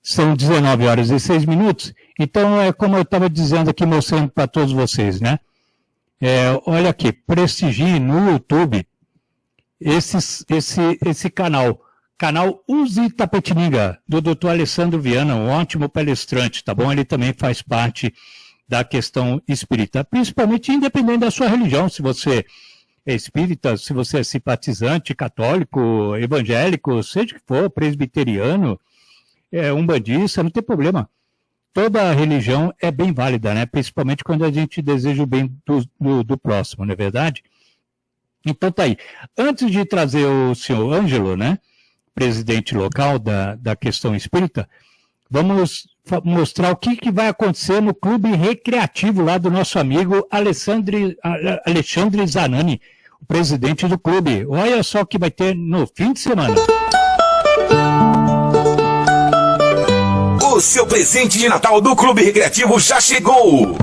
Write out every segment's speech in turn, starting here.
São 19 horas e 6 minutos. Então, é como eu estava dizendo aqui, mostrando para todos vocês, né? Olha aqui, prestigiem no YouTube esse canal. Canal Use Tapetininga, do Dr. Alessandro Viana, um ótimo palestrante, tá bom? Ele também faz parte da questão espírita, principalmente independente da sua religião, se você é espírita, se você é simpatizante, católico, evangélico, seja o que for, presbiteriano, umbandista, não tem problema. Toda religião é bem válida, né? Principalmente quando a gente deseja o bem do próximo, não é verdade? Então tá aí. Antes de trazer o senhor Ângelo, né? Presidente local da questão espírita, vamos mostrar o que vai acontecer no clube recreativo lá do nosso amigo Alexandre Zanani, o presidente do clube. Olha só o que vai ter no fim de semana. O seu presente de Natal do Clube Recreativo já chegou!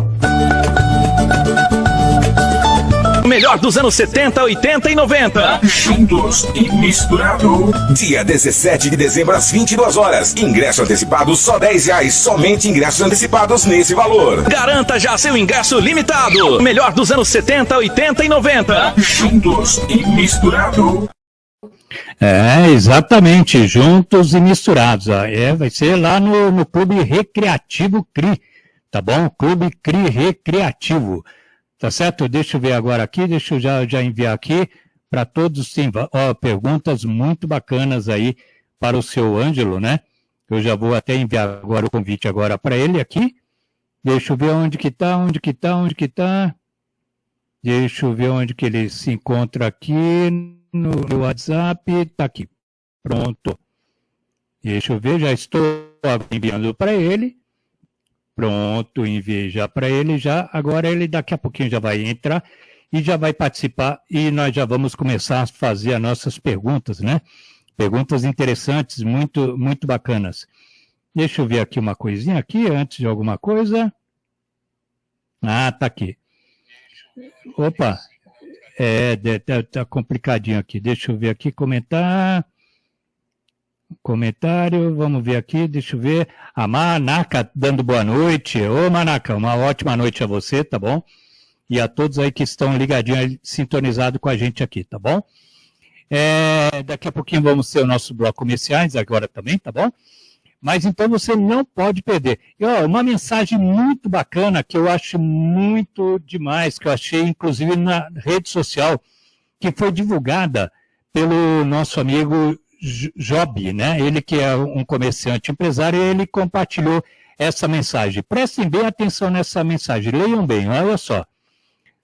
O melhor dos anos 70, 80 e 90. Juntos e misturado. Dia 17 de dezembro às 22 horas. Ingresso antecipado só R$10. Somente ingressos antecipados nesse valor. Garanta já seu ingresso limitado. O melhor dos anos 70, 80 e 90. Juntos e misturado. Exatamente, juntos e misturados. Vai ser lá no Clube Recreativo CRI, tá bom? Clube CRI Recreativo. Tá certo? Deixa eu ver agora aqui, deixa eu já enviar aqui para todos. Tem perguntas muito bacanas aí para o seu Ângelo, né? Eu já vou até enviar agora o convite agora para ele aqui. Deixa eu ver onde que tá. Deixa eu ver onde que ele se encontra aqui no WhatsApp. Tá aqui. Pronto. Deixa eu ver, já estou enviando para ele. Pronto, enviei já para ele já. Agora ele daqui a pouquinho já vai entrar e já vai participar e nós já vamos começar a fazer as nossas perguntas, né? Perguntas interessantes, muito, muito bacanas. Deixa eu ver aqui uma coisinha aqui, antes de alguma coisa. Tá aqui. Opa, tá complicadinho aqui. Deixa eu ver aqui, comentário, vamos ver aqui, deixa eu ver. A Manaka dando boa noite. Ô Manaka, uma ótima noite a você, tá bom? E a todos aí que estão ligadinhos, sintonizados com a gente aqui, tá bom? Daqui a pouquinho vamos ter o nosso bloco comerciais, agora também, tá bom? Mas então você não pode perder. E, uma mensagem muito bacana que eu acho muito demais, que eu achei inclusive na rede social, que foi divulgada pelo nosso amigo Job, né? Ele que é um comerciante empresário, ele compartilhou essa mensagem. Prestem bem atenção nessa mensagem, leiam bem, olha só.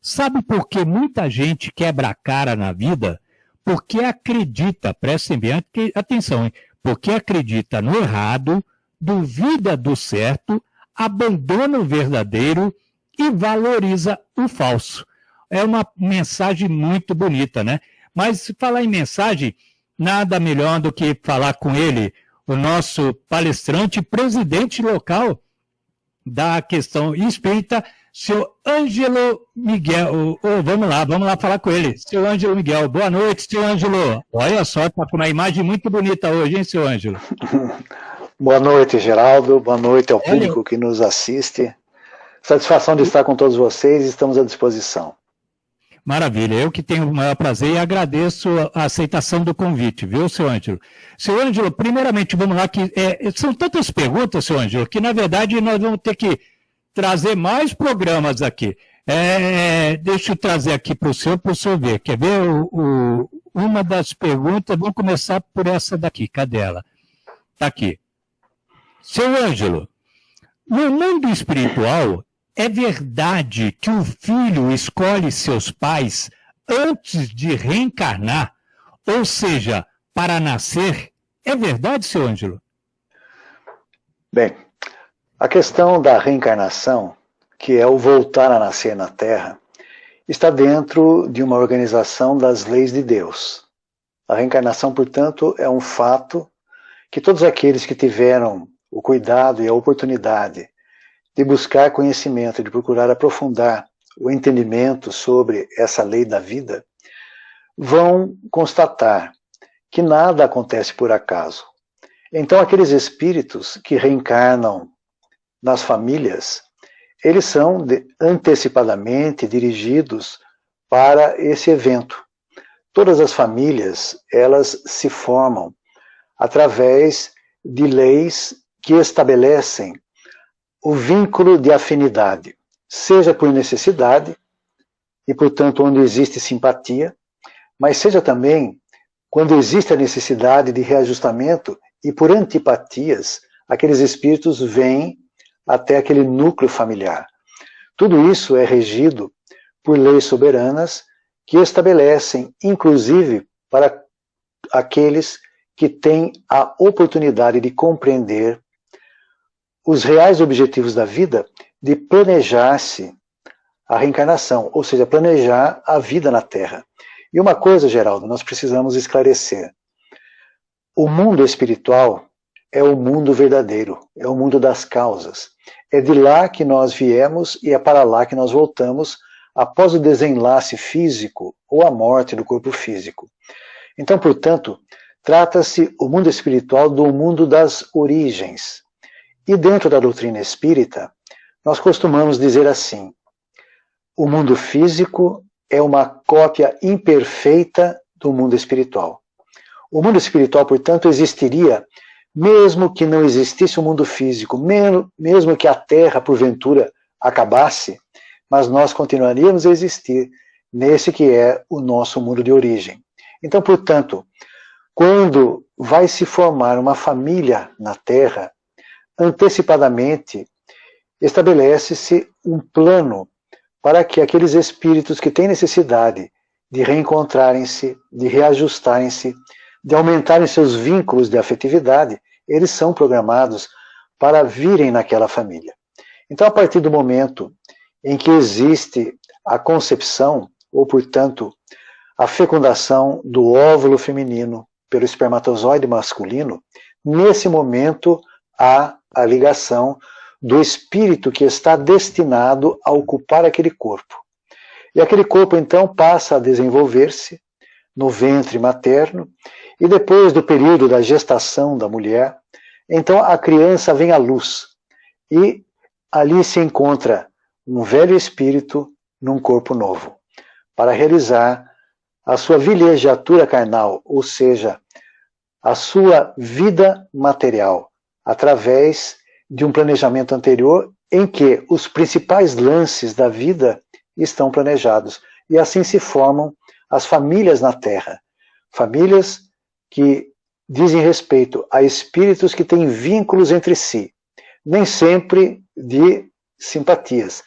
Sabe por que muita gente quebra a cara na vida? Porque acredita, prestem bem atenção, hein? Porque acredita no errado, duvida do certo, abandona o verdadeiro e valoriza o falso. É uma mensagem muito bonita, né? Mas se falar em mensagem, nada melhor do que falar com ele, o nosso palestrante, presidente local da questão espírita, seu Ângelo Miguel. Vamos lá falar com ele. Seu Ângelo Miguel, boa noite, seu Ângelo. Olha só, está com uma imagem muito bonita hoje, hein, seu Ângelo? Boa noite, Geraldo. Boa noite ao público que nos assiste. Satisfação de estar com todos vocês, estamos à disposição. Maravilha, eu que tenho o maior prazer e agradeço a aceitação do convite, viu, seu Ângelo? Seu Ângelo, primeiramente, vamos lá, que são tantas perguntas, seu Ângelo, que na verdade nós vamos ter que trazer mais programas aqui. Deixa eu trazer aqui para o senhor ver. Quer ver uma das perguntas? Vamos começar por essa daqui, cadê ela? Está aqui. Seu Ângelo, no mundo espiritual, é verdade que o filho escolhe seus pais antes de reencarnar? Ou seja, para nascer? É verdade, seu Ângelo? Bem, a questão da reencarnação, que é o voltar a nascer na Terra, está dentro de uma organização das leis de Deus. A reencarnação, portanto, é um fato que todos aqueles que tiveram o cuidado e a oportunidade de buscar conhecimento, de procurar aprofundar o entendimento sobre essa lei da vida, vão constatar que nada acontece por acaso. Então, aqueles espíritos que reencarnam nas famílias, eles são antecipadamente dirigidos para esse evento. Todas as famílias, elas se formam através de leis que estabelecem o vínculo de afinidade, seja por necessidade, e portanto onde existe simpatia, mas seja também quando existe a necessidade de reajustamento e por antipatias, aqueles espíritos vêm até aquele núcleo familiar. Tudo isso é regido por leis soberanas que estabelecem, inclusive para aqueles que têm a oportunidade de compreender os reais objetivos da vida, de planejar-se a reencarnação, ou seja, planejar a vida na Terra. E uma coisa, Geraldo, nós precisamos esclarecer. O mundo espiritual é o mundo verdadeiro, é o mundo das causas. É de lá que nós viemos e é para lá que nós voltamos após o desenlace físico ou a morte do corpo físico. Então, portanto, trata-se o mundo espiritual do mundo das origens. E dentro da doutrina espírita, nós costumamos dizer assim: o mundo físico é uma cópia imperfeita do mundo espiritual. O mundo espiritual, portanto, existiria mesmo que não existisse o mundo físico, mesmo que a Terra, porventura, acabasse, mas nós continuaríamos a existir nesse que é o nosso mundo de origem. Então, portanto, quando vai se formar uma família na Terra, antecipadamente estabelece-se um plano para que aqueles espíritos que têm necessidade de reencontrarem-se, de reajustarem-se, de aumentarem seus vínculos de afetividade, eles são programados para virem naquela família. Então, a partir do momento em que existe a concepção, ou, portanto, a fecundação do óvulo feminino pelo espermatozoide masculino, nesse momento há a ligação do espírito que está destinado a ocupar aquele corpo. E aquele corpo, então, passa a desenvolver-se no ventre materno, e depois do período da gestação da mulher, então a criança vem à luz, e ali se encontra um velho espírito num corpo novo, para realizar a sua vilegiatura carnal, ou seja, a sua vida material, através de um planejamento anterior em que os principais lances da vida estão planejados. E assim se formam as famílias na Terra. Famílias que dizem respeito a espíritos que têm vínculos entre si. Nem sempre de simpatias,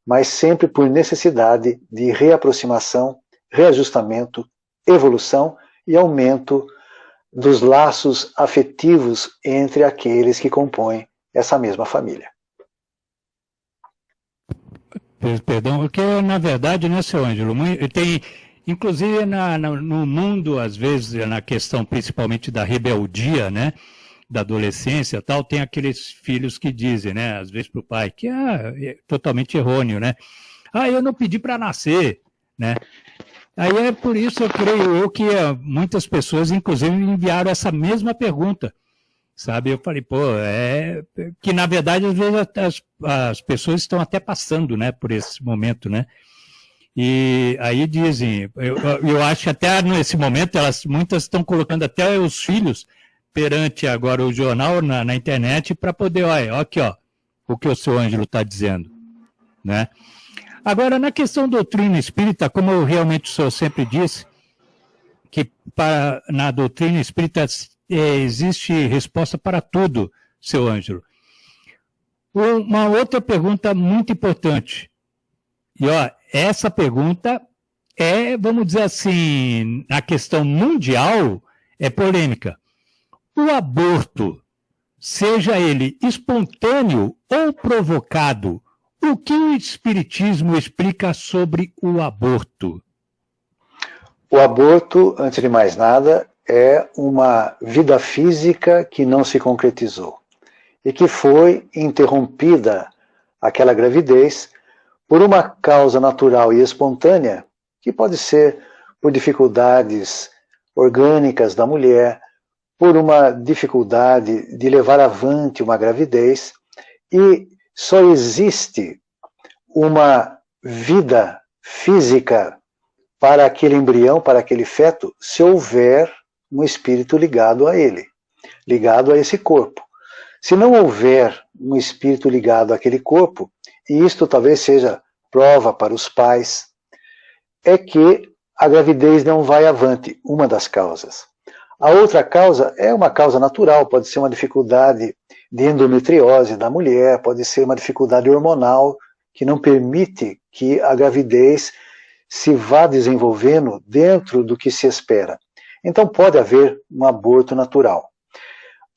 mas sempre por necessidade de reaproximação, reajustamento, evolução e aumento dos laços afetivos entre aqueles que compõem essa mesma família. Perdão, porque na verdade, né, seu Ângelo, tem, inclusive no mundo, às vezes, na questão principalmente da rebeldia, né, da adolescência e tal, tem aqueles filhos que dizem, né, às vezes para o pai, que é totalmente errôneo, né, eu não pedi para nascer, né. Aí é por isso, eu creio que muitas pessoas, inclusive, me enviaram essa mesma pergunta, sabe? Eu falei, que na verdade, às vezes, as pessoas estão até passando, né, por esse momento, né? E aí dizem, eu acho que até nesse momento, muitas estão colocando até os filhos perante agora o jornal na internet para poder, aqui, o que o seu Ângelo está dizendo, né? Agora, na questão da doutrina espírita, como eu realmente o senhor sempre disse, que na doutrina espírita existe resposta para tudo, seu Ângelo. Uma outra pergunta muito importante, e essa pergunta vamos dizer assim, na questão mundial, é polêmica. O aborto, seja ele espontâneo ou provocado, o que o Espiritismo explica sobre o aborto? O aborto, antes de mais nada, é uma vida física que não se concretizou e que foi interrompida, aquela gravidez, por uma causa natural e espontânea, que pode ser por dificuldades orgânicas da mulher, por uma dificuldade de levar avante uma gravidez, e só existe uma vida física para aquele embrião, para aquele feto, se houver um espírito ligado a ele, ligado a esse corpo. Se não houver um espírito ligado àquele corpo, e isto talvez seja prova para os pais, é que a gravidez não vai avante, uma das causas. A outra causa é uma causa natural, pode ser uma dificuldade de endometriose da mulher, pode ser uma dificuldade hormonal que não permite que a gravidez se vá desenvolvendo dentro do que se espera. Então pode haver um aborto natural.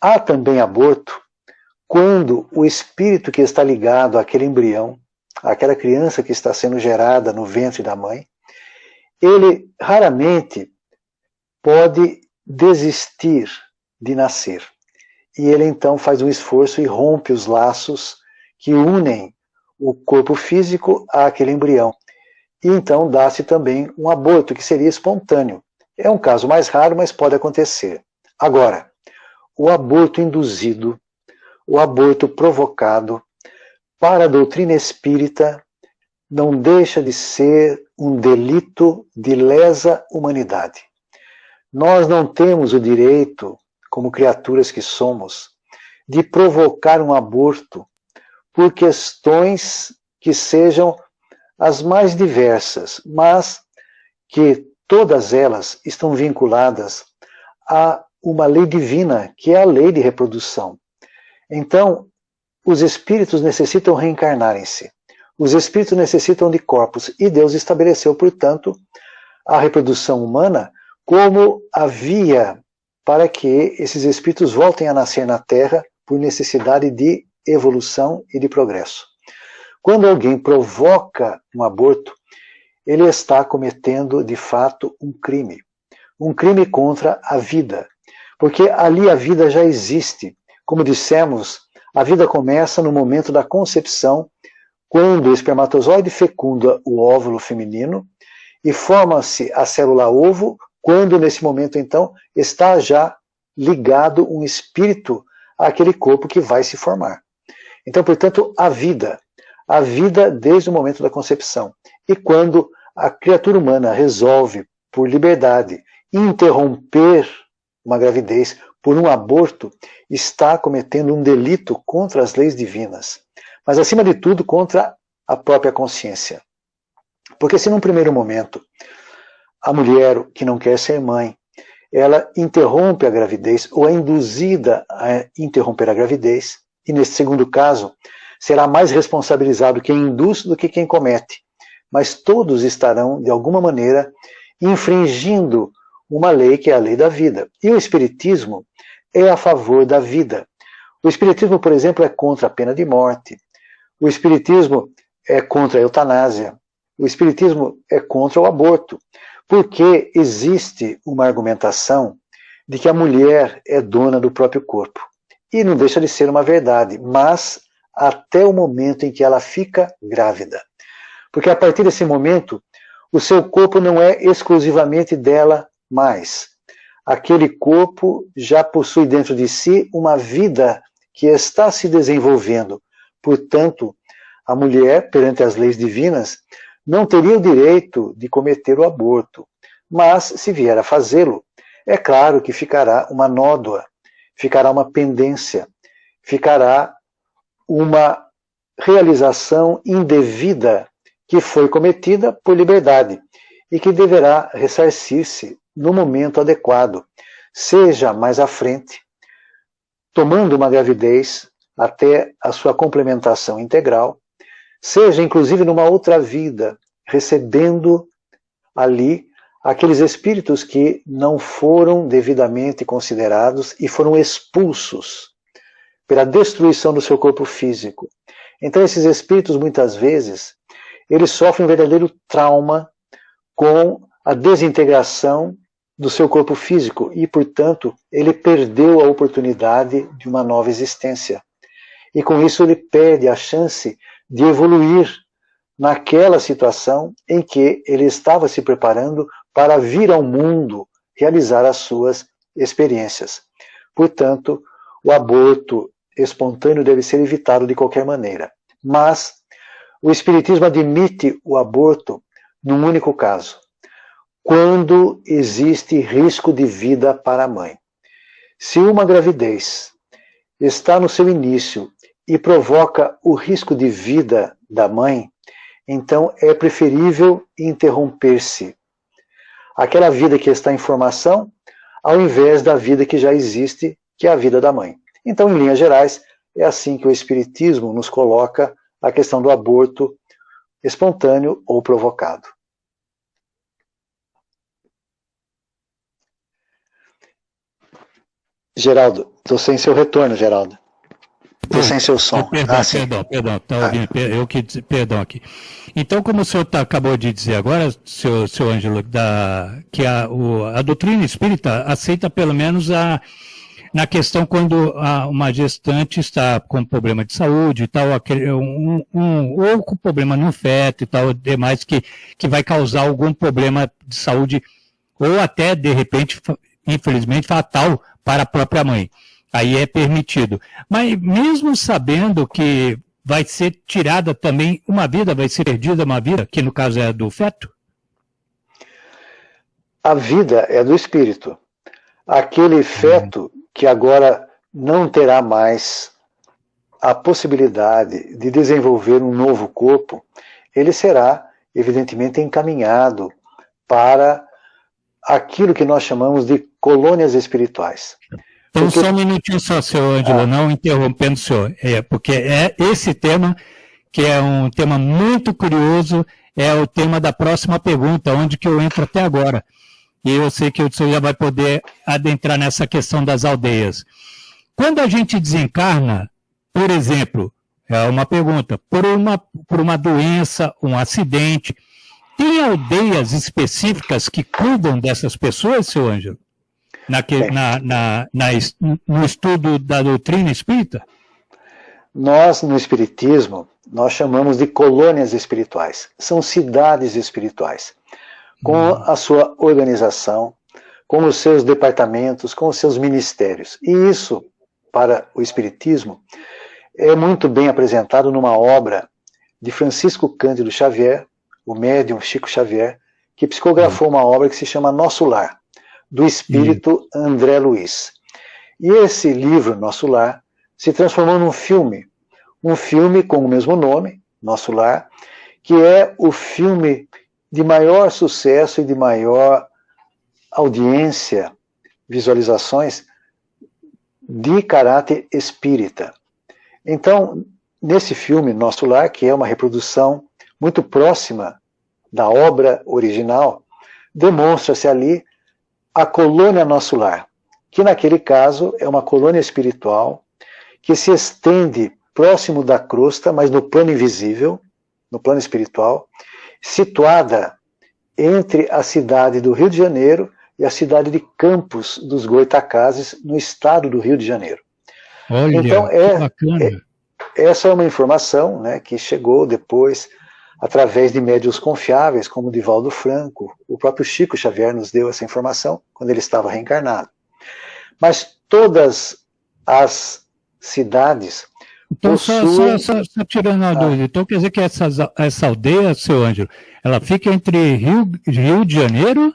Há também aborto quando o espírito que está ligado àquele embrião, àquela criança que está sendo gerada no ventre da mãe, ele raramente pode desistir de nascer. E ele então faz um esforço e rompe os laços que unem o corpo físico àquele embrião. E então dá-se também um aborto, que seria espontâneo. É um caso mais raro, mas pode acontecer. Agora, o aborto induzido, o aborto provocado, para a doutrina espírita, não deixa de ser um delito de lesa humanidade. Nós não temos o direito, como criaturas que somos, de provocar um aborto por questões que sejam as mais diversas, mas que todas elas estão vinculadas a uma lei divina, que é a lei de reprodução. Então, os espíritos necessitam reencarnarem-se. Os espíritos necessitam de corpos, e Deus estabeleceu, portanto, a reprodução humana como a via para que esses espíritos voltem a nascer na Terra por necessidade de evolução e de progresso. Quando alguém provoca um aborto, ele está cometendo, de fato, um crime contra a vida, porque ali a vida já existe. Como dissemos, a vida começa no momento da concepção, quando o espermatozoide fecunda o óvulo feminino e forma-se a célula ovo, quando nesse momento então está já ligado um espírito àquele corpo que vai se formar. Então, portanto, a vida desde o momento da concepção. E quando a criatura humana resolve, por liberdade, interromper uma gravidez por um aborto, está cometendo um delito contra as leis divinas. Mas, acima de tudo, contra a própria consciência. Porque se num primeiro momento a mulher que não quer ser mãe, ela interrompe a gravidez ou é induzida a interromper a gravidez, e nesse segundo caso será mais responsabilizado quem induz do que quem comete. Mas todos estarão, de alguma maneira, infringindo uma lei que é a lei da vida. E o Espiritismo é a favor da vida. O Espiritismo, por exemplo, é contra a pena de morte. O Espiritismo é contra a eutanásia. O Espiritismo é contra o aborto. Porque existe uma argumentação de que a mulher é dona do próprio corpo. E não deixa de ser uma verdade, mas até o momento em que ela fica grávida. Porque a partir desse momento, o seu corpo não é exclusivamente dela mais. Aquele corpo já possui dentro de si uma vida que está se desenvolvendo. Portanto, a mulher, perante as leis divinas, não teria o direito de cometer o aborto. Mas, se vier a fazê-lo, é claro que ficará uma nódoa, ficará uma pendência, ficará uma realização indevida que foi cometida por liberdade e que deverá ressarcir-se no momento adequado, seja mais à frente, tomando uma gravidez até a sua complementação integral, seja inclusive numa outra vida, recebendo ali aqueles espíritos que não foram devidamente considerados e foram expulsos pela destruição do seu corpo físico. Então esses espíritos, muitas vezes, eles sofrem um verdadeiro trauma com a desintegração do seu corpo físico e, portanto, ele perdeu a oportunidade de uma nova existência. E com isso ele perde a chance de evoluir naquela situação em que ele estava se preparando para vir ao mundo realizar as suas experiências. Portanto, o aborto espontâneo deve ser evitado de qualquer maneira. Mas o Espiritismo admite o aborto num único caso, quando existe risco de vida para a mãe. Se uma gravidez está no seu início e provoca o risco de vida da mãe, então é preferível interromper-se aquela vida que está em formação, ao invés da vida que já existe, que é a vida da mãe. Então, em linhas gerais, é assim que o Espiritismo nos coloca a questão do aborto espontâneo ou provocado. Geraldo, estou sem seu retorno, Geraldo. Estou sem seu som. Perdão, tá ouvindo, perdão aqui. Então, como o senhor acabou de dizer agora, seu Ângelo, que a doutrina espírita aceita pelo menos na questão quando uma gestante está com problema de saúde e tal, ou com problema no feto e tal, demais que vai causar algum problema de saúde, ou até, de repente, infelizmente, fatal para a própria mãe. Aí é permitido. Mas mesmo sabendo que vai ser tirada também uma vida, vai ser perdida uma vida, que no caso é do feto? A vida é do espírito. Aquele feto que agora não terá mais a possibilidade de desenvolver um novo corpo, ele será, evidentemente, encaminhado para aquilo que nós chamamos de colônias espirituais. Então, só um minutinho só, seu Ângelo, não interrompendo o senhor. Porque é esse tema, que é um tema muito curioso, é o tema da próxima pergunta, onde que eu entro até agora. E eu sei que o senhor já vai poder adentrar nessa questão das aldeias. Quando a gente desencarna, por exemplo, é uma pergunta, por uma doença, um acidente, tem aldeias específicas que cuidam dessas pessoas, seu Ângelo? No estudo da doutrina espírita? Nós, no Espiritismo, nós chamamos de colônias espirituais. São cidades espirituais, com a sua organização, com os seus departamentos, com os seus ministérios. E isso, para o Espiritismo, é muito bem apresentado numa obra de Francisco Cândido Xavier, o médium Chico Xavier, que psicografou uma obra que se chama Nosso Lar, do espírito André Luiz. E esse livro, Nosso Lar, se transformou num filme. Um filme com o mesmo nome, Nosso Lar, que é o filme de maior sucesso e de maior audiência, visualizações, de caráter espírita. Então, nesse filme, Nosso Lar, que é uma reprodução muito próxima da obra original, demonstra-se ali a colônia Nosso Lar, que naquele caso é uma colônia espiritual que se estende próximo da crosta, mas no plano invisível, no plano espiritual, situada entre a cidade do Rio de Janeiro e a cidade de Campos dos Goytacazes, no estado do Rio de Janeiro. Olha, então, que bacana. Essa é uma informação, né, que chegou depois através de médiuns confiáveis, como Divaldo Franco. O próprio Chico Xavier nos deu essa informação quando ele estava reencarnado. Mas todas as cidades então, possuem... só tirando a dúvida, então quer dizer que essa aldeia, seu Ângelo, ela fica entre Rio de Janeiro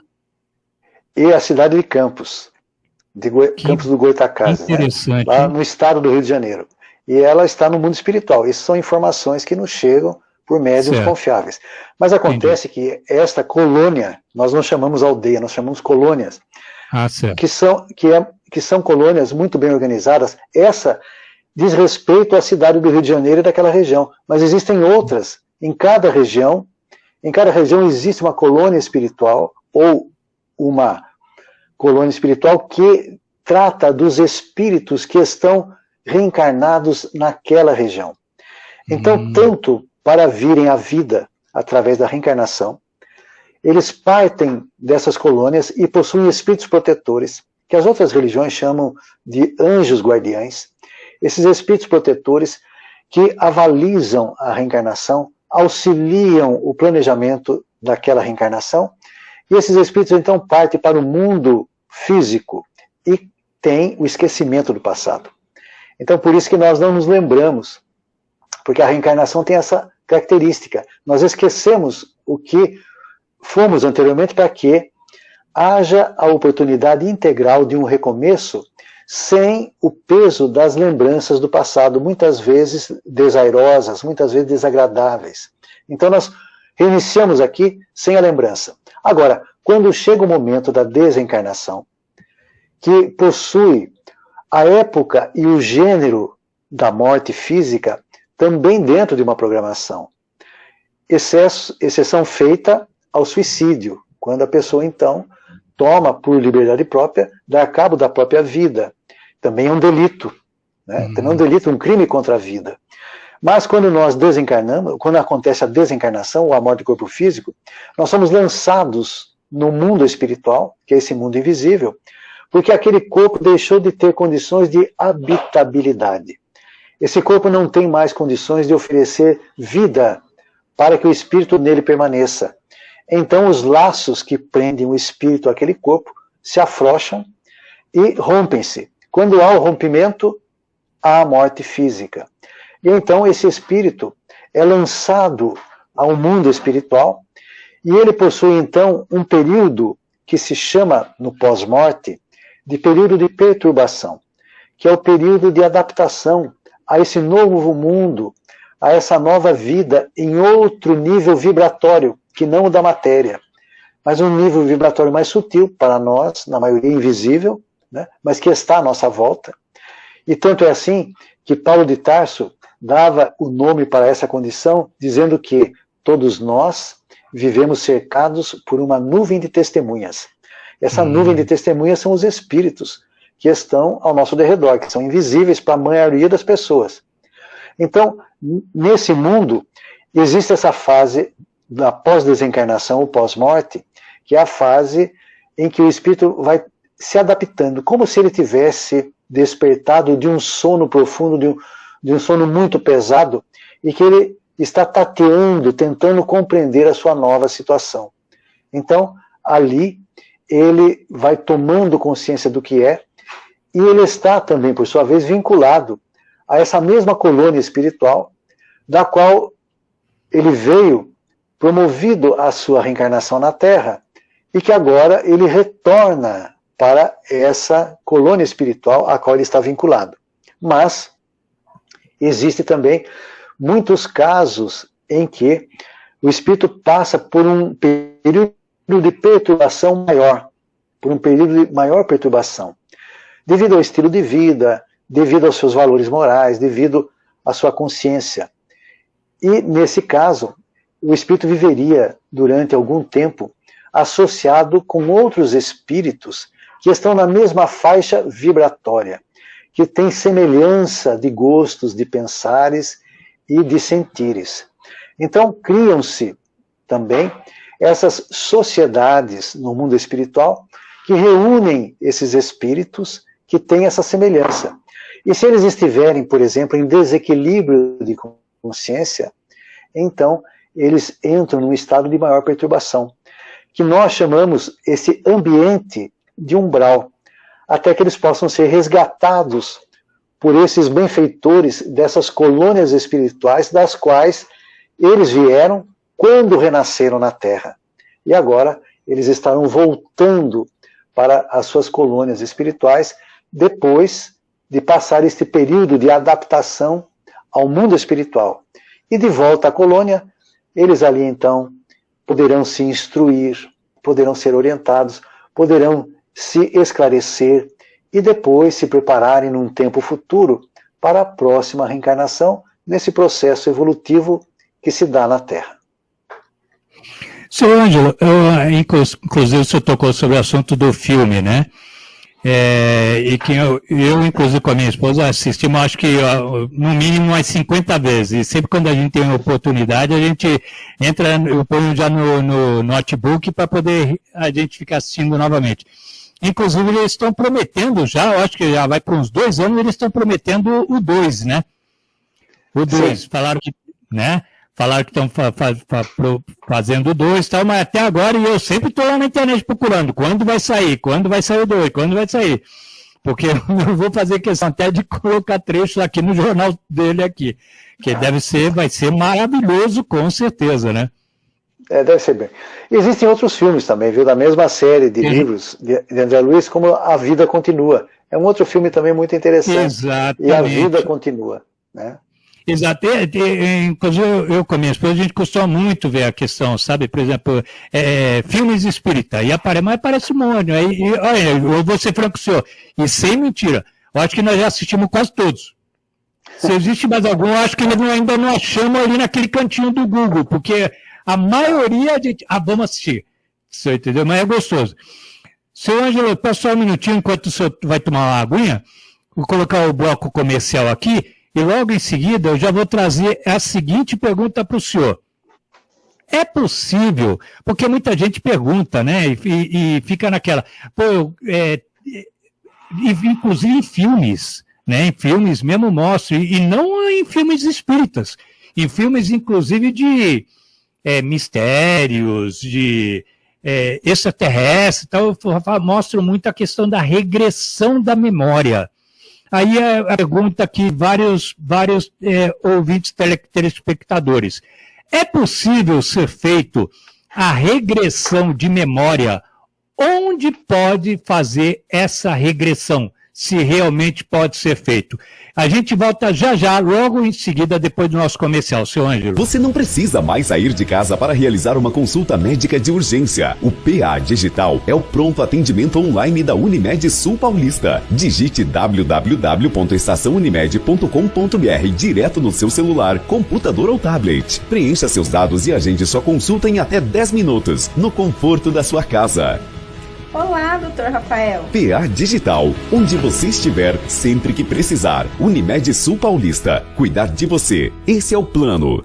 e a cidade de Campos, Campos do Goytacazes, interessante, né, lá no estado do Rio de Janeiro. E ela está no mundo espiritual. Essas são informações que nos chegam por médiuns confiáveis. Mas acontece que esta colônia, nós não chamamos aldeia, nós chamamos colônias, que são colônias muito bem organizadas. Essa diz respeito à cidade do Rio de Janeiro e daquela região, mas existem outras. Em cada região existe uma colônia espiritual, ou uma colônia espiritual que trata dos espíritos que estão reencarnados naquela região. Então, tanto para virem à vida através da reencarnação, eles partem dessas colônias e possuem espíritos protetores, que as outras religiões chamam de anjos guardiães. Esses espíritos protetores que avalizam a reencarnação, auxiliam o planejamento daquela reencarnação, e esses espíritos então partem para o mundo físico e tem o esquecimento do passado. Então, por isso que nós não nos lembramos, porque a reencarnação tem essa característica. Nós esquecemos o que fomos anteriormente para que haja a oportunidade integral de um recomeço sem o peso das lembranças do passado, muitas vezes desairosas, muitas vezes desagradáveis. Então nós reiniciamos aqui sem a lembrança. Agora, quando chega o momento da desencarnação, que possui a época e o gênero da morte física também dentro de uma programação, exceção feita ao suicídio, quando a pessoa então toma por liberdade própria dar cabo da própria vida. Também é um delito, né? Também é um delito, um crime contra a vida. Mas quando nós desencarnamos, quando acontece a desencarnação ou a morte do corpo físico, nós somos lançados no mundo espiritual, que é esse mundo invisível, porque aquele corpo deixou de ter condições de habitabilidade. Esse corpo não tem mais condições de oferecer vida para que o espírito nele permaneça. Então os laços que prendem o espírito àquele corpo se afrouxam e rompem-se. Quando há o rompimento, há a morte física. E então esse espírito é lançado ao mundo espiritual e ele possui então um período que se chama, no pós-morte, de período de perturbação, que é o período de adaptação a esse novo mundo, a essa nova vida em outro nível vibratório, que não o da matéria, mas um nível vibratório mais sutil para nós, na maioria invisível, né, mas que está à nossa volta. E tanto é assim que Paulo de Tarso dava o nome para essa condição, dizendo que todos nós vivemos cercados por uma nuvem de testemunhas. Essa nuvem de testemunhas são os espíritos que estão ao nosso derredor, que são invisíveis para a maioria das pessoas. Então, nesse mundo, existe essa fase da pós-desencarnação ou pós-morte, que é a fase em que o espírito vai se adaptando, como se ele tivesse despertado de um sono profundo, de um sono muito pesado, e que ele está tateando, tentando compreender a sua nova situação. Então, ali, ele vai tomando consciência do que é, e ele está também, por sua vez, vinculado a essa mesma colônia espiritual, da qual ele veio promovido a sua reencarnação na Terra, e que agora ele retorna para essa colônia espiritual a qual ele está vinculado. Mas existe também muitos casos em que o espírito passa por um período de perturbação maior, por um período de maior perturbação, devido ao estilo de vida, devido aos seus valores morais, devido à sua consciência. E, nesse caso, o espírito viveria durante algum tempo associado com outros espíritos que estão na mesma faixa vibratória, que têm semelhança de gostos, de pensares e de sentires. Então, criam-se também essas sociedades no mundo espiritual que reúnem esses espíritos que têm essa semelhança. E se eles estiverem, por exemplo, em desequilíbrio de consciência, então eles entram num estado de maior perturbação, que nós chamamos esse ambiente de umbral, até que eles possam ser resgatados por esses benfeitores dessas colônias espirituais das quais eles vieram quando renasceram na Terra. E agora eles estarão voltando para as suas colônias espirituais depois de passar este período de adaptação ao mundo espiritual. E de volta à colônia, eles ali então poderão se instruir, poderão ser orientados, poderão se esclarecer e depois se prepararem num tempo futuro para a próxima reencarnação nesse processo evolutivo que se dá na Terra. Seu Ângelo, inclusive o senhor tocou sobre o assunto do filme, né? E que eu, inclusive com a minha esposa, assistimos, acho que no mínimo umas 50 vezes. E sempre quando a gente tem oportunidade, a gente entra, eu ponho já no notebook para poder a gente ficar assistindo novamente. Inclusive, eles estão prometendo já, eu acho que já vai para uns 2 anos, eles estão prometendo o 2, né? O 2, falaram que, né? Falaram que estão fazendo o 2 e tal, mas até agora, e eu sempre estou lá na internet procurando, quando vai sair o 2, quando vai sair. porque eu vou fazer questão até de colocar trechos aqui no jornal dele aqui, que vai ser maravilhoso, com certeza, né? Deve ser bem. Existem outros filmes também, viu? Da mesma série de livros de André Luiz, como A Vida Continua. É um outro filme também muito interessante. Exatamente. E A Vida Continua, né? Exato. Inclusive, eu com a minha esposa, a gente costuma muito ver a questão, sabe? Por exemplo, filmes espírita. Mas aparece um monte. Olha, eu vou ser franco com o senhor. E sem mentira. Eu acho que nós já assistimos quase todos. Se existe mais algum, eu acho que ainda não achamos ali naquele cantinho do Google, porque a maioria de... vamos assistir. Você entendeu? Mas é gostoso. Seu Ângelo, passa só um minutinho enquanto o senhor vai tomar uma aguinha. Vou colocar o bloco comercial aqui e logo em seguida eu já vou trazer a seguinte pergunta para o senhor. É possível, porque muita gente pergunta, né, e fica naquela... inclusive em filmes, né, em filmes mesmo mostram, e não em filmes espíritas, em filmes inclusive de mistérios, de... extraterrestre, então mostram muito a questão da regressão da memória. Aí a pergunta que vários ouvintes telespectadores: é possível ser feito a regressão de memória? Onde pode fazer essa regressão? Se realmente pode ser feito. A gente volta já, logo em seguida, depois do nosso comercial, seu Ângelo. Você não precisa mais sair de casa para realizar uma consulta médica de urgência. O PA Digital é o pronto atendimento online da Unimed Sul Paulista. Digite www.estaçãounimed.com.br direto no seu celular, computador ou tablet. Preencha seus dados e agende sua consulta em até 10 minutos, no conforto da sua casa. Olá, Dr. Rafael. PA Digital, onde você estiver, sempre que precisar. Unimed Sul Paulista, cuidar de você. Esse é o plano.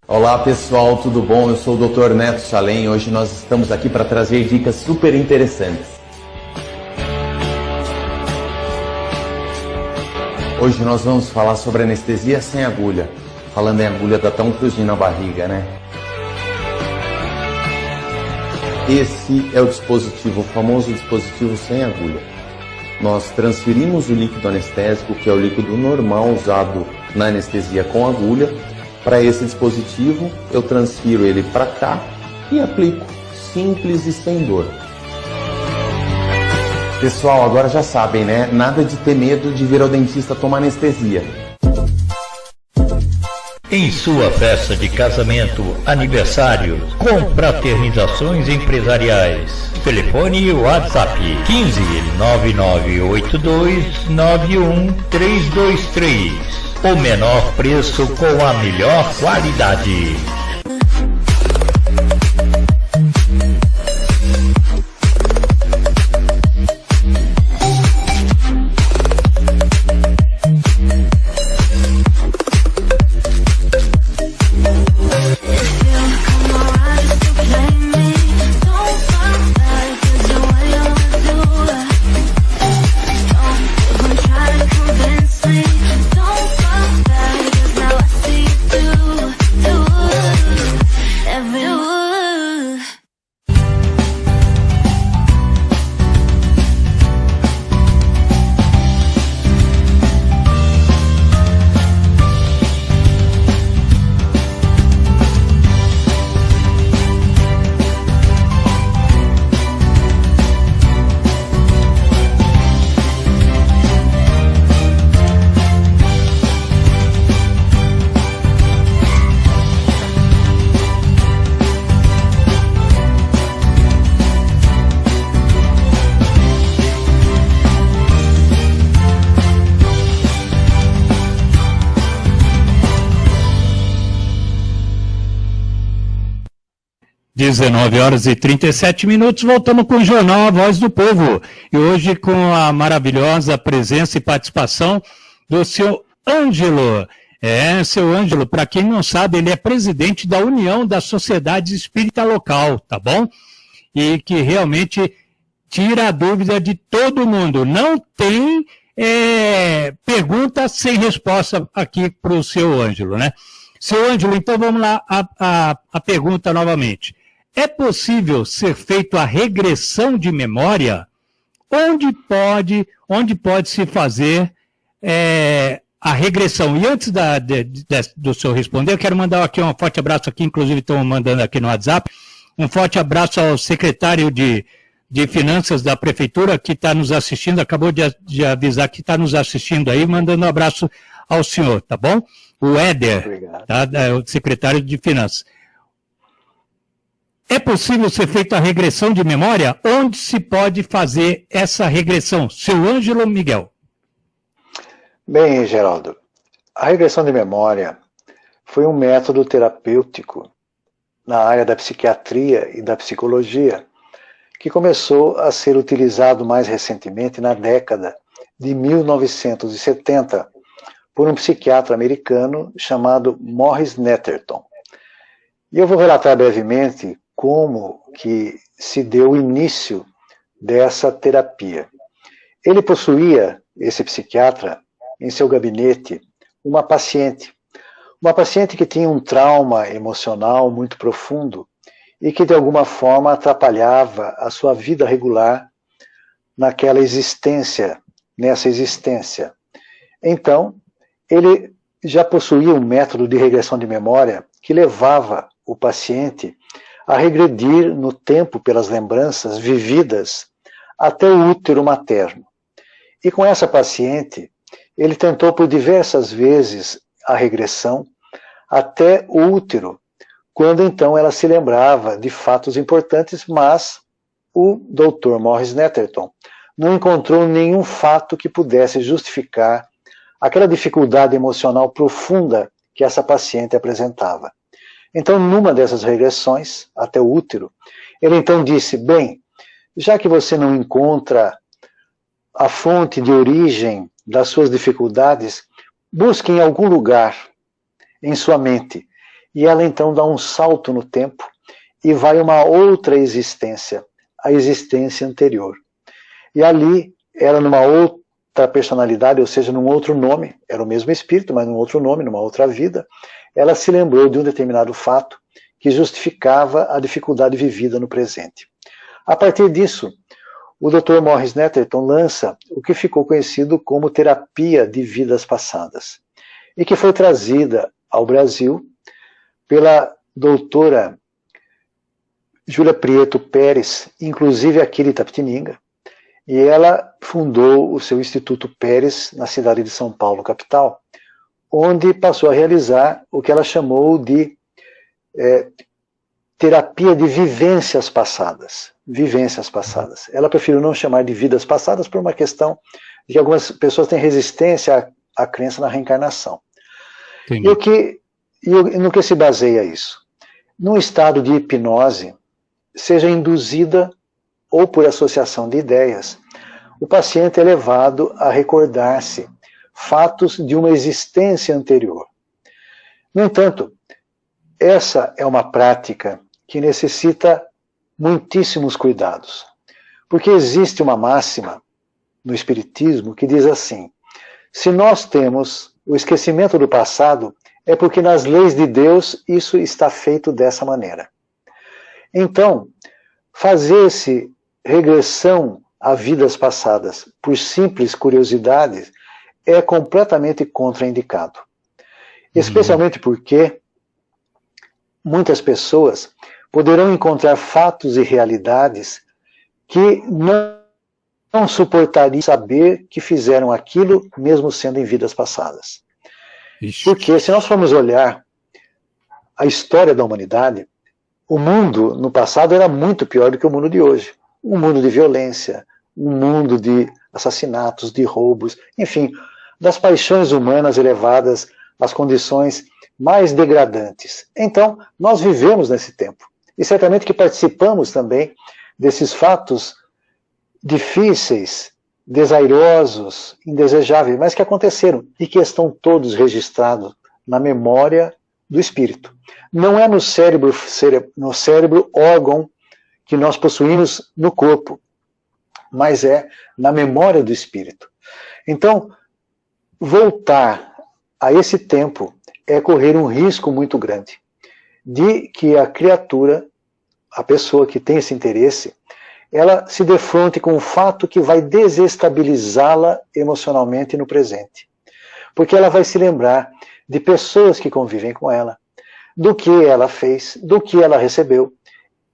Olá pessoal, tudo bom? Eu sou o Dr. Neto Chalem e hoje nós estamos aqui para trazer dicas super interessantes. Hoje nós vamos falar sobre anestesia sem agulha. Falando em agulha, dá até um friozinho na barriga, né? Esse é o dispositivo, o famoso dispositivo sem agulha. Nós transferimos o líquido anestésico, que é o líquido normal usado na anestesia com agulha, para esse dispositivo. Eu transfiro ele para cá e aplico. Simples e sem dor. Pessoal, agora já sabem, né? Nada de ter medo de vir ao dentista tomar anestesia. Em sua festa de casamento, aniversário, confraternizações empresariais. Telefone e WhatsApp 15 9982 91323. O menor preço com a melhor qualidade. Come on, just to play me. Don't fight back, 'cause you're 19 horas e 37 minutos, voltamos com o Jornal A Voz do Povo. E hoje com a maravilhosa presença e participação do seu Ângelo. Seu Ângelo, para quem não sabe, ele é presidente da União das Sociedades Espírita Local, tá bom? E que realmente tira a dúvida de todo mundo. Não tem pergunta sem resposta aqui para o seu Ângelo, né? Seu Ângelo, então vamos lá a pergunta novamente. É possível ser feito a regressão de memória? Onde pode se fazer a regressão? E antes do senhor responder, eu quero mandar aqui um forte abraço aqui, inclusive estão mandando aqui no WhatsApp, um forte abraço ao secretário de Finanças da Prefeitura que está nos assistindo, acabou de avisar que está nos assistindo aí, mandando um abraço ao senhor, tá bom? O Éder, tá? O secretário de Finanças. É possível ser feita a regressão de memória? Onde se pode fazer essa regressão? Seu Ângelo Miguel. Bem, Geraldo, a regressão de memória foi um método terapêutico na área da psiquiatria e da psicologia que começou a ser utilizado mais recentemente na década de 1970 por um psiquiatra americano chamado Morris Netterton. E eu vou relatar brevemente como que se deu o início dessa terapia. Ele possuía, esse psiquiatra, em seu gabinete, uma paciente que tinha um trauma emocional muito profundo e que de alguma forma atrapalhava a sua vida regular nessa existência. Então, ele já possuía um método de regressão de memória que levava o paciente a regredir no tempo pelas lembranças vividas até o útero materno. E com essa paciente, ele tentou por diversas vezes a regressão até o útero, quando então ela se lembrava de fatos importantes, mas o Dr. Morris Netterton não encontrou nenhum fato que pudesse justificar aquela dificuldade emocional profunda que essa paciente apresentava. Então, numa dessas regressões, até o útero, ele então disse, bem, já que você não encontra a fonte de origem das suas dificuldades, busque em algum lugar em sua mente. E ela então dá um salto no tempo e vai a uma outra existência, a existência anterior. E ali, ela numa outra personalidade, ou seja, num outro nome, era o mesmo espírito, mas num outro nome, numa outra vida, ela se lembrou de um determinado fato que justificava a dificuldade vivida no presente. A partir disso, o Dr. Morris Netterton lança o que ficou conhecido como terapia de vidas passadas, e que foi trazida ao Brasil pela doutora Júlia Prieto Pérez, inclusive aqui de Itapetininga, e ela fundou o seu Instituto Pérez na cidade de São Paulo, capital, onde passou a realizar o que ela chamou de terapia de vivências passadas. Vivências passadas. Ela preferiu não chamar de vidas passadas por uma questão de que algumas pessoas têm resistência à crença na reencarnação. E no que se baseia isso? Num estado de hipnose, seja induzida ou por associação de ideias, o paciente é levado a recordar-se fatos de uma existência anterior. No entanto, essa é uma prática que necessita muitíssimos cuidados, porque existe uma máxima no Espiritismo que diz assim, se nós temos o esquecimento do passado, é porque nas leis de Deus isso está feito dessa maneira. Então, fazer-se regressão a vidas passadas por simples curiosidades é completamente contraindicado. Especialmente porque muitas pessoas poderão encontrar fatos e realidades que não suportariam saber que fizeram aquilo, mesmo sendo em vidas passadas. Porque se nós formos olhar a história da humanidade, o mundo no passado era muito pior do que o mundo de hoje. Um mundo de violência, um mundo de assassinatos, de roubos, enfim, das paixões humanas elevadas às condições mais degradantes. Então, nós vivemos nesse tempo. E certamente que participamos também desses fatos difíceis, desairosos, indesejáveis, mas que aconteceram e que estão todos registrados na memória do espírito. Não é no cérebro órgão que nós possuímos no corpo, mas é na memória do espírito. Então, voltar a esse tempo é correr um risco muito grande de que a criatura, a pessoa que tem esse interesse, ela se defronte com um fato que vai desestabilizá-la emocionalmente no presente. Porque ela vai se lembrar de pessoas que convivem com ela, do que ela fez, do que ela recebeu.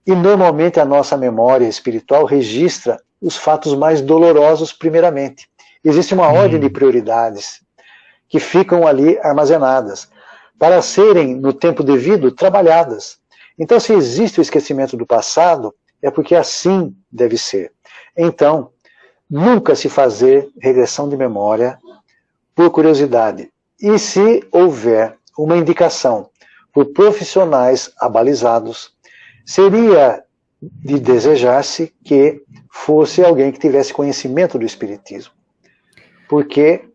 E normalmente a nossa memória espiritual registra os fatos mais dolorosos primeiramente. Existe uma ordem de prioridades que ficam ali armazenadas para serem, no tempo devido, trabalhadas. Então, se existe o esquecimento do passado, é porque assim deve ser. Então, nunca se fazer regressão de memória por curiosidade. E se houver uma indicação por profissionais abalizados, seria de desejar-se que fosse alguém que tivesse conhecimento do espiritismo. Porque,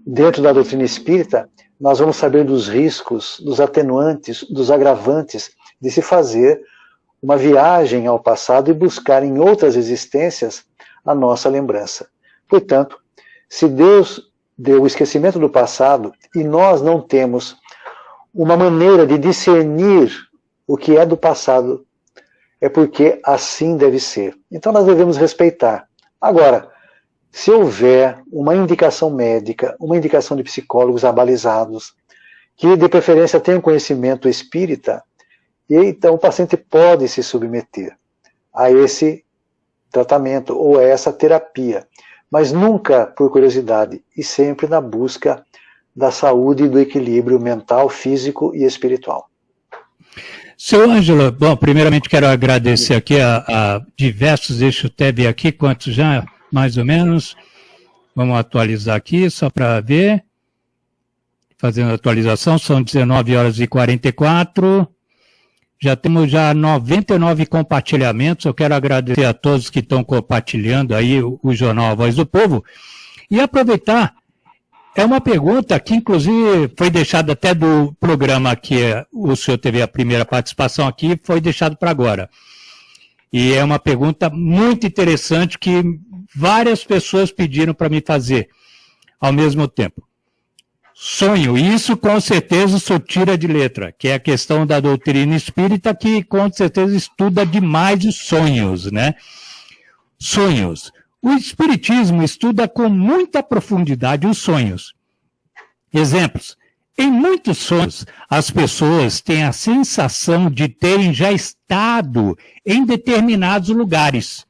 dentro da doutrina espírita, nós vamos saber dos riscos, dos atenuantes, dos agravantes de se fazer uma viagem ao passado e buscar em outras existências a nossa lembrança. Portanto, se Deus deu o esquecimento do passado e nós não temos uma maneira de discernir o que é do passado, é porque assim deve ser. Então nós devemos respeitar. Agora, se houver uma indicação médica, uma indicação de psicólogos abalizados, que de preferência tenham conhecimento espírita, e então o paciente pode se submeter a esse tratamento ou a essa terapia, mas nunca por curiosidade e sempre na busca da saúde e do equilíbrio mental, físico e espiritual. Seu Ângelo, bom, primeiramente quero agradecer aqui a diversos, deixa eu até ver aqui quantos já, mais ou menos. Vamos atualizar aqui só para ver. Fazendo a atualização, são 19h44. Já temos já 99 compartilhamentos. Eu quero agradecer a todos que estão compartilhando aí o Jornal A Voz do Povo. E aproveitar, é uma pergunta que inclusive foi deixada até do programa que o senhor teve a primeira participação aqui, foi deixado para agora. E é uma pergunta muito interessante que várias pessoas pediram para me fazer ao mesmo tempo. Sonho, isso com certeza o senhor tira de letra, que é a questão da doutrina espírita, que com certeza estuda demais os sonhos, né? Sonhos. O espiritismo estuda com muita profundidade os sonhos. Exemplos. Em muitos sonhos, as pessoas têm a sensação de terem já estado em determinados lugares,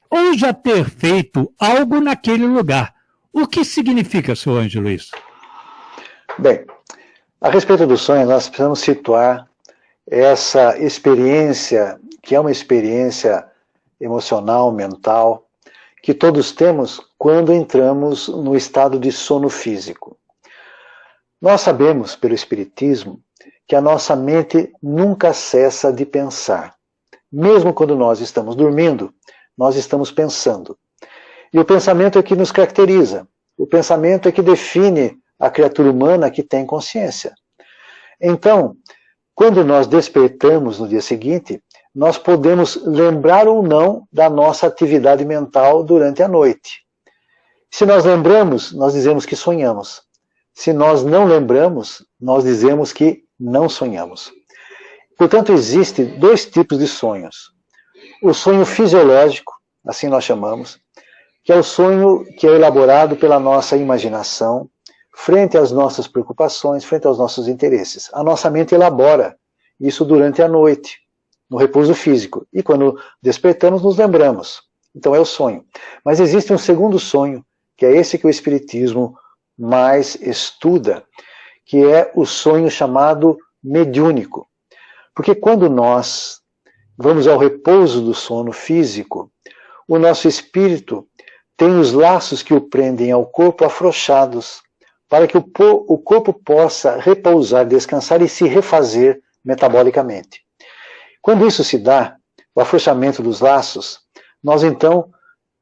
ou já ter feito algo naquele lugar. O que significa, seu Ângelo, isso? Bem, a respeito do sonho, nós precisamos situar essa experiência, que é uma experiência emocional, mental, que todos temos quando entramos no estado de sono físico. Nós sabemos, pelo Espiritismo, que a nossa mente nunca cessa de pensar. Mesmo quando nós estamos dormindo, nós estamos pensando. E o pensamento é que nos caracteriza. O pensamento é que define a criatura humana que tem consciência. Então, quando nós despertamos no dia seguinte, nós podemos lembrar ou não da nossa atividade mental durante a noite. Se nós lembramos, nós dizemos que sonhamos. Se nós não lembramos, nós dizemos que não sonhamos. Portanto, existem dois tipos de sonhos. O sonho fisiológico, assim nós chamamos, que é o sonho que é elaborado pela nossa imaginação, frente às nossas preocupações, frente aos nossos interesses. A nossa mente elabora isso durante a noite, no repouso físico. E quando despertamos, nos lembramos. Então é o sonho. Mas existe um segundo sonho, que é esse que o Espiritismo mais estuda, que é o sonho chamado mediúnico. Porque quando nós vamos ao repouso do sono físico, o nosso espírito tem os laços que o prendem ao corpo afrouxados, para que o corpo possa repousar, descansar e se refazer metabolicamente. Quando isso se dá, o afrouxamento dos laços, nós então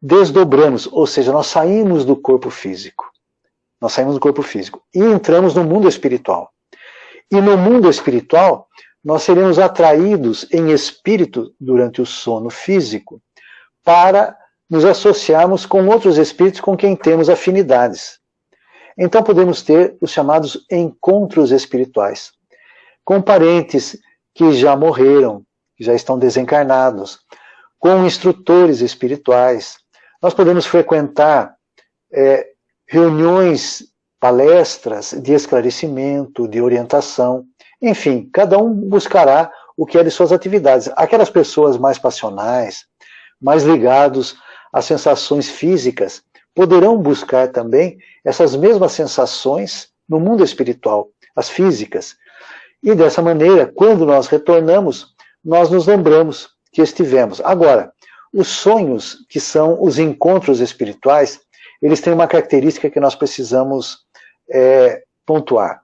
desdobramos, ou seja, nós saímos do corpo físico. Nós saímos do corpo físico e entramos no mundo espiritual. E no mundo espiritual, nós seremos atraídos em espírito durante o sono físico para nos associarmos com outros espíritos com quem temos afinidades. Então podemos ter os chamados encontros espirituais, com parentes que já morreram, que já estão desencarnados, com instrutores espirituais. Nós podemos frequentar reuniões, palestras de esclarecimento, de orientação. Enfim, cada um buscará o que é de suas atividades. Aquelas pessoas mais passionais, mais ligados às sensações físicas, poderão buscar também essas mesmas sensações no mundo espiritual, as físicas. E dessa maneira, quando nós retornamos, nós nos lembramos que estivemos. Agora, os sonhos, que são os encontros espirituais, eles têm uma característica que nós precisamos pontuar.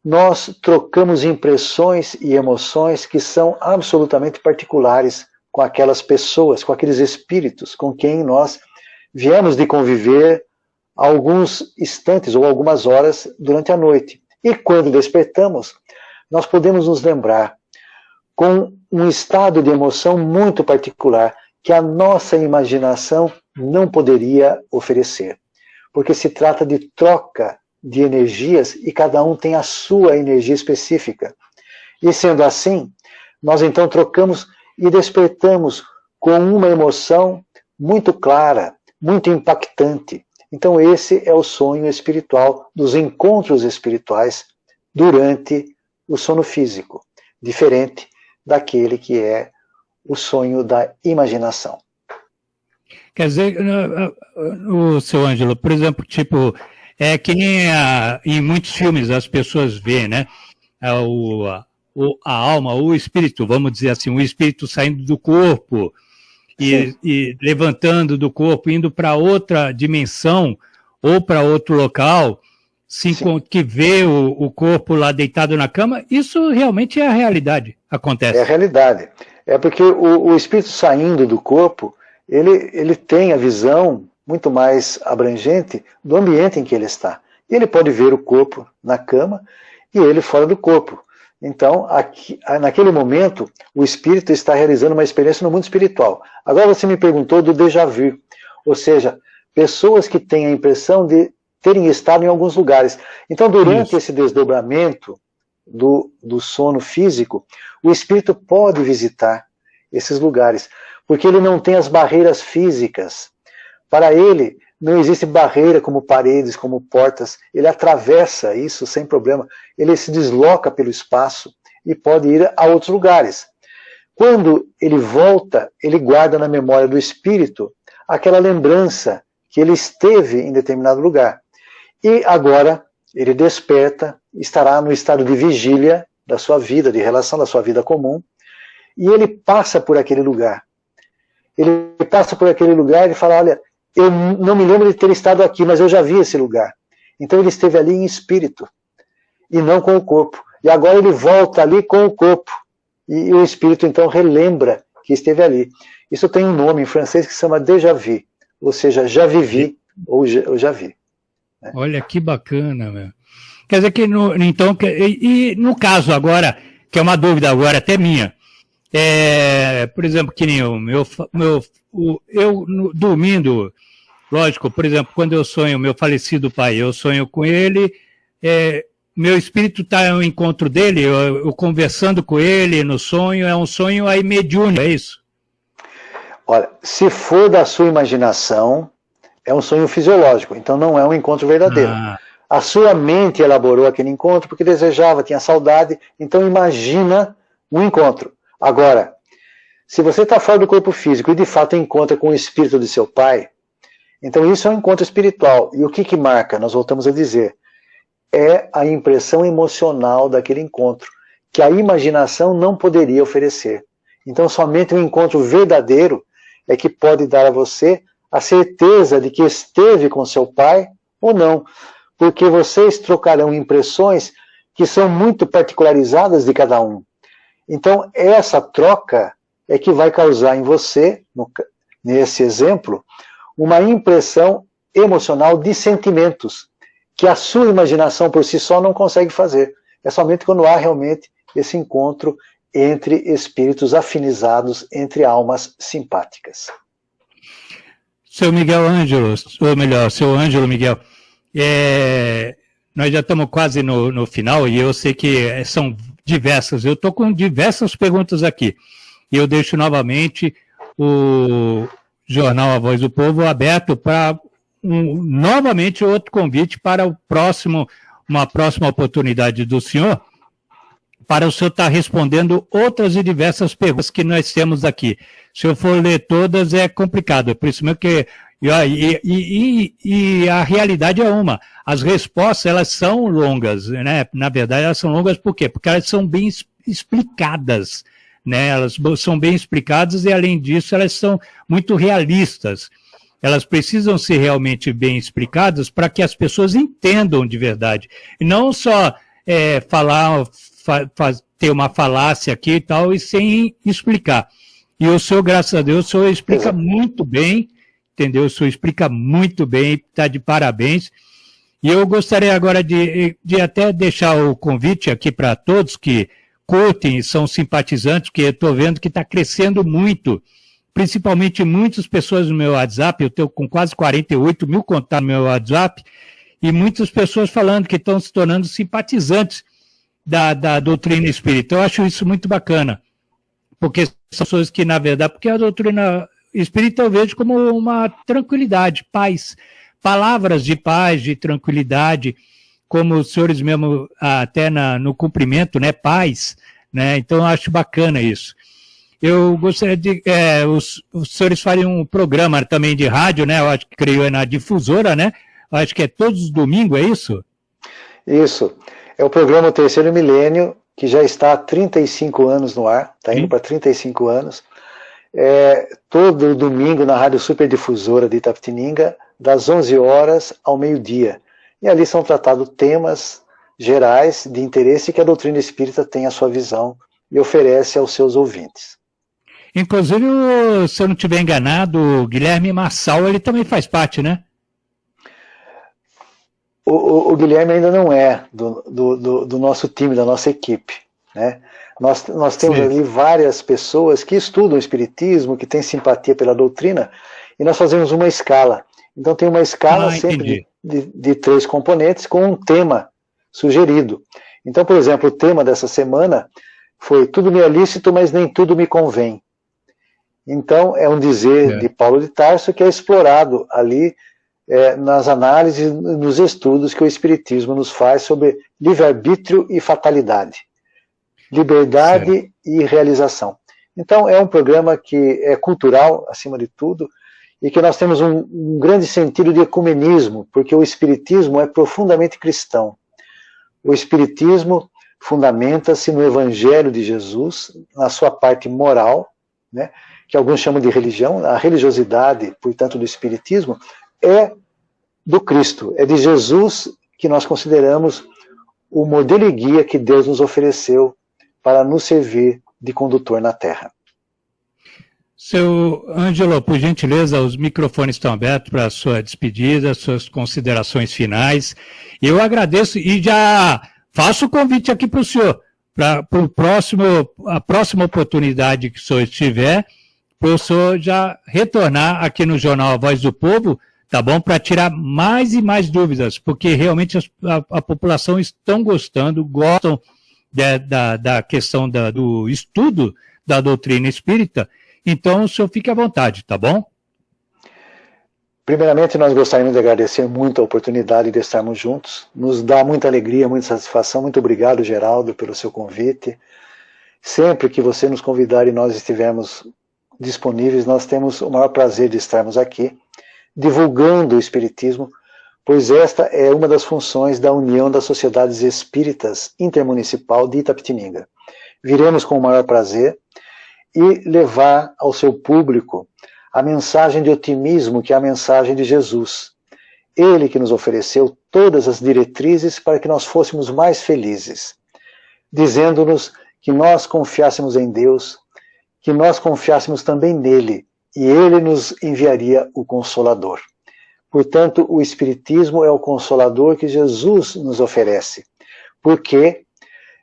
Nós trocamos impressões e emoções que são absolutamente particulares com aquelas pessoas, com aqueles espíritos com quem nós viemos de conviver alguns instantes ou algumas horas durante a noite. E quando despertamos, nós podemos nos lembrar com um estado de emoção muito particular que a nossa imaginação não poderia oferecer. Porque se trata de troca de energias e cada um tem a sua energia específica. E sendo assim, nós então trocamos e despertamos com uma emoção muito clara, muito impactante. Então esse é o sonho espiritual, dos encontros espirituais durante o sono físico, diferente daquele que é o sonho da imaginação. Quer dizer, o seu Ângelo, por exemplo, tipo, é que nem em muitos filmes as pessoas veem, né? A alma, o espírito, vamos dizer assim, o espírito saindo do corpo e levantando do corpo, indo para outra dimensão ou para outro local, que vê o corpo lá deitado na cama. Isso realmente é a realidade, acontece. É a realidade. É porque o espírito saindo do corpo, ele tem a visão muito mais abrangente do ambiente em que ele está. E ele pode ver o corpo na cama e ele fora do corpo. Então, naquele momento, o espírito está realizando uma experiência no mundo espiritual. Agora você me perguntou do déjà vu, ou seja, pessoas que têm a impressão de terem estado em alguns lugares. Então, durante esse desdobramento do sono físico, o espírito pode visitar esses lugares, porque ele não tem as barreiras físicas. Para ele, não existe barreira como paredes, como portas. Ele atravessa isso sem problema. Ele se desloca pelo espaço e pode ir a outros lugares. Quando ele volta, ele guarda na memória do espírito aquela lembrança que ele esteve em determinado lugar. E agora ele desperta, estará no estado de vigília da sua vida, de relação da sua vida comum, e ele passa por aquele lugar. Ele passa por aquele lugar e fala, olha, eu não me lembro de ter estado aqui, mas eu já vi esse lugar. Então ele esteve ali em espírito, e não com o corpo. E agora ele volta ali com o corpo. E o espírito então relembra que esteve ali. Isso tem um nome em francês que se chama déjà vu, ou seja, já vivi, ou já vi. Né? Olha que bacana, meu. Quer dizer que, então, e no caso agora, que é uma dúvida agora até minha, por exemplo, que nem eu dormindo, lógico, por exemplo, quando eu sonho meu falecido pai, eu sonho com ele, meu espírito está no encontro dele, eu conversando com ele no sonho, é um sonho aí mediúnico, é isso? Olha, se for da sua imaginação, é um sonho fisiológico, então não é um encontro verdadeiro. A sua mente elaborou aquele encontro porque desejava, tinha saudade, então imagina um encontro. Agora, se você está fora do corpo físico e de fato encontra com o espírito de seu pai, então isso é um encontro espiritual. E o que marca? Nós voltamos a dizer, é a impressão emocional daquele encontro, que a imaginação não poderia oferecer. Então somente um encontro verdadeiro é que pode dar a você a certeza de que esteve com seu pai ou não, porque vocês trocarão impressões que são muito particularizadas de cada um. Então, essa troca é que vai causar em você, nesse exemplo, uma impressão emocional de sentimentos que a sua imaginação por si só não consegue fazer. É somente quando há realmente esse encontro entre espíritos afinizados, entre almas simpáticas. Seu Miguel Ângelo, ou melhor, seu Ângelo Miguel, nós já estamos quase no final e eu sei que são diversas, eu estou com diversas perguntas aqui. E eu deixo novamente o Jornal A Voz do Povo aberto para novamente outro convite para uma próxima oportunidade do senhor, para o senhor estar respondendo outras e diversas perguntas que nós temos aqui. Se eu for ler todas, é complicado, por isso mesmo que... E a realidade é uma, as respostas, elas são longas, né? Na verdade, elas são longas por quê? Porque elas são bem explicadas, né? Elas são bem explicadas e, além disso, elas são muito realistas. Elas precisam ser realmente bem explicadas para que as pessoas entendam de verdade. E não só ter uma falácia aqui e tal, e sem explicar. E o senhor, graças a Deus, o senhor explica muito bem, entendeu? O senhor explica muito bem, está de parabéns. E eu gostaria agora de até deixar o convite aqui para todos que curtem e são simpatizantes, porque eu estou vendo que está crescendo muito, principalmente muitas pessoas no meu WhatsApp, eu estou com quase 48 mil contatos no meu WhatsApp, e muitas pessoas falando que estão se tornando simpatizantes da doutrina espírita. Eu acho isso muito bacana, porque são pessoas que, na verdade, porque a doutrina espírita eu vejo como uma tranquilidade, paz, palavras de paz, de tranquilidade, como os senhores mesmo, até no cumprimento, né, paz, né, então eu acho bacana isso. Eu gostaria de, os senhores fariam um programa também de rádio, né, eu acho que creio na difusora, né, eu acho que é todos os domingos, é isso? Isso, é o programa Terceiro Milênio, que já está há 35 anos no ar, está indo para 35 anos, todo domingo na Rádio Superdifusora de Itapetininga, das 11 horas ao meio-dia. E ali são tratados temas gerais de interesse que a doutrina espírita tem a sua visão e oferece aos seus ouvintes. Inclusive, se eu não estiver enganado, o Guilherme Marçal, ele também faz parte, né? O Guilherme ainda não é do nosso time, da nossa equipe, né? Nós temos ali várias pessoas que estudam o espiritismo, que têm simpatia pela doutrina, e nós fazemos uma escala. Então tem uma escala sempre de 3 componentes com um tema sugerido. Então, por exemplo, o tema dessa semana foi tudo me é lícito, mas nem tudo me convém. Então é um dizer de Paulo de Tarso que é explorado ali nas análises, nos estudos que o espiritismo nos faz sobre livre-arbítrio e fatalidade, liberdade e realização. Então é um programa que é cultural, acima de tudo, e que nós temos um grande sentido de ecumenismo, porque o espiritismo é profundamente cristão. O espiritismo fundamenta-se no Evangelho de Jesus, na sua parte moral, né, que alguns chamam de religião. A religiosidade, portanto, do espiritismo é do Cristo, é de Jesus que nós consideramos o modelo e guia que Deus nos ofereceu para nos servir de condutor na Terra. Seu Ângelo, por gentileza, os microfones estão abertos para a sua despedida, suas considerações finais. Eu agradeço e já faço o convite aqui para o senhor, para a próxima oportunidade que o senhor estiver, para o senhor já retornar aqui no Jornal A Voz do Povo, tá bom? Para tirar mais e mais dúvidas, porque realmente a população estão gostam da questão do estudo da doutrina espírita. Então, o senhor fique à vontade, tá bom? Primeiramente, nós gostaríamos de agradecer muito a oportunidade de estarmos juntos. Nos dá muita alegria, muita satisfação. Muito obrigado, Geraldo, pelo seu convite. Sempre que você nos convidar e nós estivermos disponíveis, nós temos o maior prazer de estarmos aqui, divulgando o Espiritismo, pois esta é uma das funções da União das Sociedades Espíritas Intermunicipal de Itapetininga. Viremos com o maior prazer e levar ao seu público a mensagem de otimismo, que é a mensagem de Jesus. Ele que nos ofereceu todas as diretrizes para que nós fôssemos mais felizes, dizendo-nos que nós confiássemos em Deus, que nós confiássemos também nele, e ele nos enviaria o Consolador. Portanto, o Espiritismo é o Consolador que Jesus nos oferece, porque,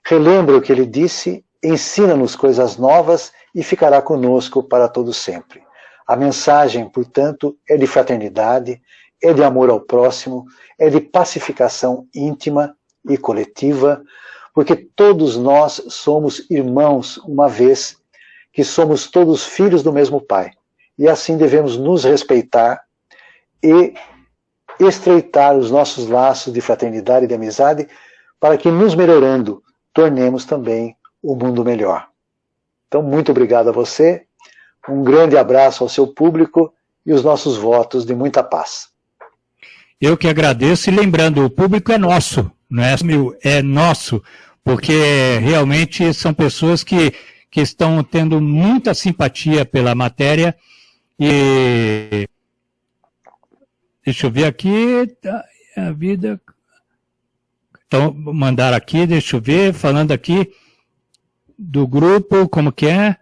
relembra o que ele disse, ensina-nos coisas novas e ficará conosco para todo sempre. A mensagem, portanto, é de fraternidade, é de amor ao próximo, é de pacificação íntima e coletiva, porque todos nós somos irmãos, uma vez que somos todos filhos do mesmo Pai. E assim devemos nos respeitar e estreitar os nossos laços de fraternidade e de amizade para que, nos melhorando, tornemos também o mundo melhor. Então, muito obrigado a você, um grande abraço ao seu público e os nossos votos de muita paz. Eu que agradeço, e lembrando, o público é nosso, não é meu, é nosso, porque realmente são pessoas que estão tendo muita simpatia pela matéria. E deixa eu ver aqui, a vida. Então, mandaram aqui, deixa eu ver, falando aqui do grupo, como que é?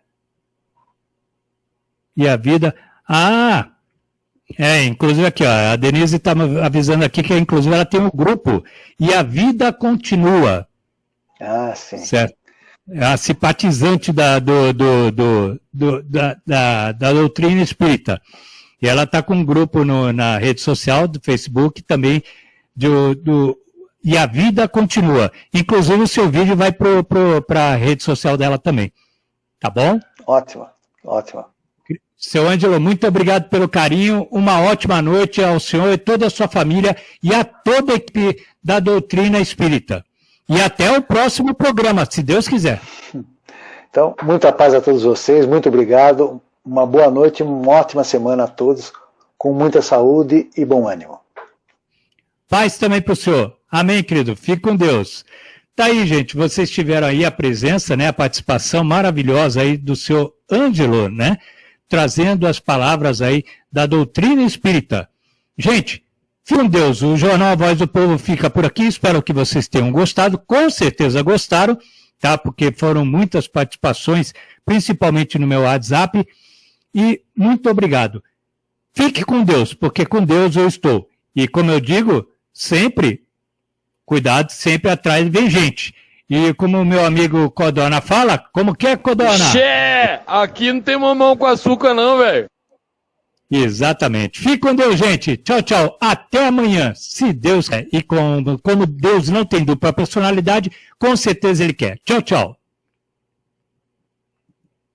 E a vida. Inclusive aqui, ó, a Denise está avisando aqui que, inclusive, ela tem um grupo, e a vida continua. Sim. Certo? É a simpatizante da doutrina espírita. E ela está com um grupo na rede social, do Facebook, também, e a vida continua. Inclusive, o seu vídeo vai para a rede social dela também. Tá bom? Ótimo, ótimo. Seu Ângelo, muito obrigado pelo carinho, uma ótima noite ao senhor e toda a sua família e a toda a equipe da doutrina espírita. E até o próximo programa, se Deus quiser. Então, muita paz a todos vocês, muito obrigado, uma boa noite, uma ótima semana a todos, com muita saúde e bom ânimo. Paz também para o senhor. Amém, querido. Fique com Deus. Tá aí, gente, vocês tiveram aí a presença, né, a participação maravilhosa aí do senhor Ângelo, né, trazendo as palavras aí da doutrina espírita. Gente, fique com Deus, o Jornal A Voz do Povo fica por aqui, espero que vocês tenham gostado, com certeza gostaram, tá? Porque foram muitas participações, principalmente no meu WhatsApp, e muito obrigado. Fique com Deus, porque com Deus eu estou. E como eu digo, sempre, cuidado, sempre atrás vem gente. E como o meu amigo Codona fala, como que é, Codona? Xé! Aqui não tem mamão com açúcar não, velho. Exatamente. Fique com Deus, gente. Tchau, tchau. Até amanhã, se Deus quer. E como Deus não tem dupla personalidade, com certeza Ele quer. Tchau, tchau.